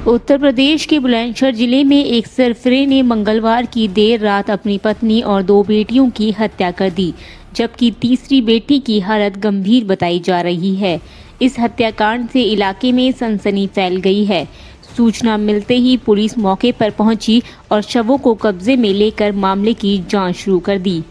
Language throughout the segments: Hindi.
उत्तर प्रदेश के बुलंदशहर जिले में एक सरफरे ने मंगलवार की देर रात अपनी पत्नी और 2 बेटियों की हत्या कर दी, जबकि तीसरी बेटी की हालत गंभीर बताई जा रही है। इस हत्याकांड से इलाके में सनसनी फैल गई है। सूचना मिलते ही पुलिस मौके पर पहुंची और शवों को कब्जे में लेकर मामले की जांच शुरू कर दी।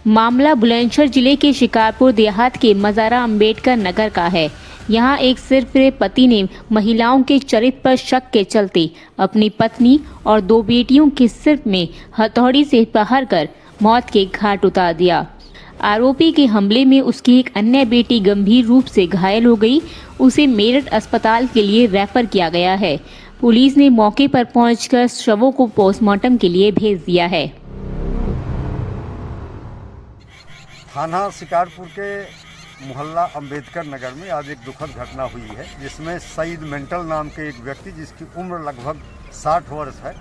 मामला बुलंदशहर जिले के शिकारपुर देहात के मजारा अंबेडकर नगर का है। यहाँ एक सिरफिरे पति ने महिलाओं के चरित्र पर शक के चलते अपनी पत्नी और 2 बेटियों के सिर में हथौड़ी से प्रहार कर मौत के घाट उतार दिया। आरोपी के हमले में उसकी एक अन्य बेटी गंभीर रूप से घायल हो गई। उसे मेरठ अस्पताल के लिए रेफर किया गया है। पुलिस ने मौके पर पहुंचकर शवों को पोस्टमार्टम के लिए भेज दिया है। थाना शिकारपुर के मोहल्ला अंबेडकर नगर में आज एक दुखद घटना हुई है, जिसमें सईद मेंटल नाम के एक व्यक्ति, जिसकी उम्र लगभग 60 वर्ष है,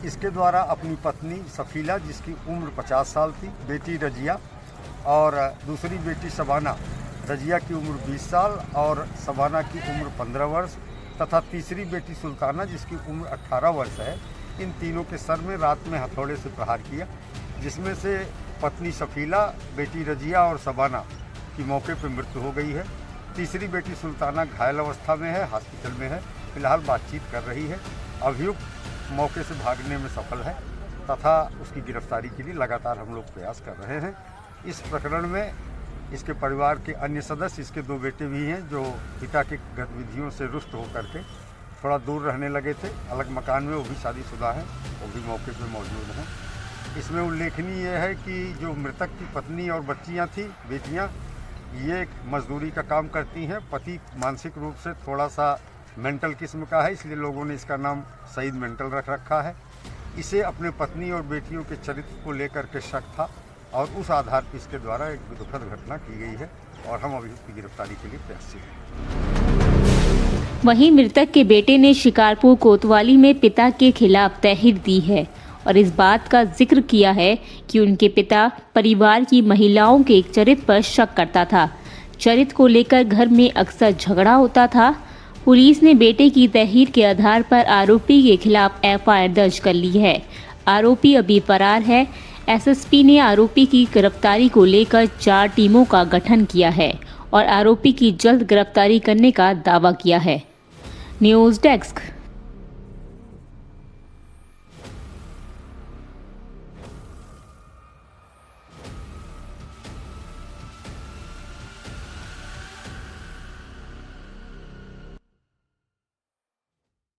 इसके द्वारा अपनी पत्नी सफीला, जिसकी उम्र 50 साल थी, बेटी रजिया और दूसरी बेटी शबाना, रजिया की उम्र 20 साल और शबाना की उम्र 15 वर्ष तथा तीसरी बेटी सुल्ताना, जिसकी उम्र 18 वर्ष है, इन तीनों के सर में रात में हथौड़े से प्रहार किया, जिसमें से पत्नी सफीला, बेटी रजिया और शबाना की मौके पर मृत्यु हो गई है। तीसरी बेटी सुल्ताना घायल अवस्था में है, हॉस्पिटल में है, फिलहाल बातचीत कर रही है। अभियुक्त मौके से भागने में सफल है तथा उसकी गिरफ्तारी के लिए लगातार हम लोग प्रयास कर रहे हैं। इस प्रकरण में इसके परिवार के अन्य सदस्य, इसके 2 बेटे भी हैं जो पिता की गतिविधियों से रुष्ट होकर के थोड़ा दूर रहने लगे थे, अलग मकान में, वो भी शादीशुदा हैं, वो भी मौके पर मौजूद हैं। इसमें उल्लेखनीय है कि जो मृतक की पत्नी और बच्चियां थी, बेटियां, ये मजदूरी का काम करती हैं। पति मानसिक रूप से थोड़ा सा मेंटल किस्म का है, इसलिए लोगों ने इसका नाम सईद मेंटल रख रखा है। इसे अपने पत्नी और बेटियों के चरित्र को लेकर के शक था और उस आधार पर इसके द्वारा एक दुखद घटना की गई है और हम अभियुक्त की गिरफ्तारी के लिए प्रयासरत हैं। वहीं मृतक के बेटे ने शिकारपुर कोतवाली में पिता के खिलाफ तहरीर दी है और इस बात का जिक्र किया है कि उनके पिता परिवार की महिलाओं के चरित्र पर शक करता था। चरित्र को लेकर घर में अक्सर झगड़ा होता था। पुलिस ने बेटे की तहरीर के आधार पर आरोपी के खिलाफ एफआईआर दर्ज कर ली है। आरोपी अभी फरार है। एसएसपी ने आरोपी की गिरफ्तारी को लेकर 4 टीमों का गठन किया है और आरोपी की जल्द गिरफ्तारी करने का दावा किया है। News desk.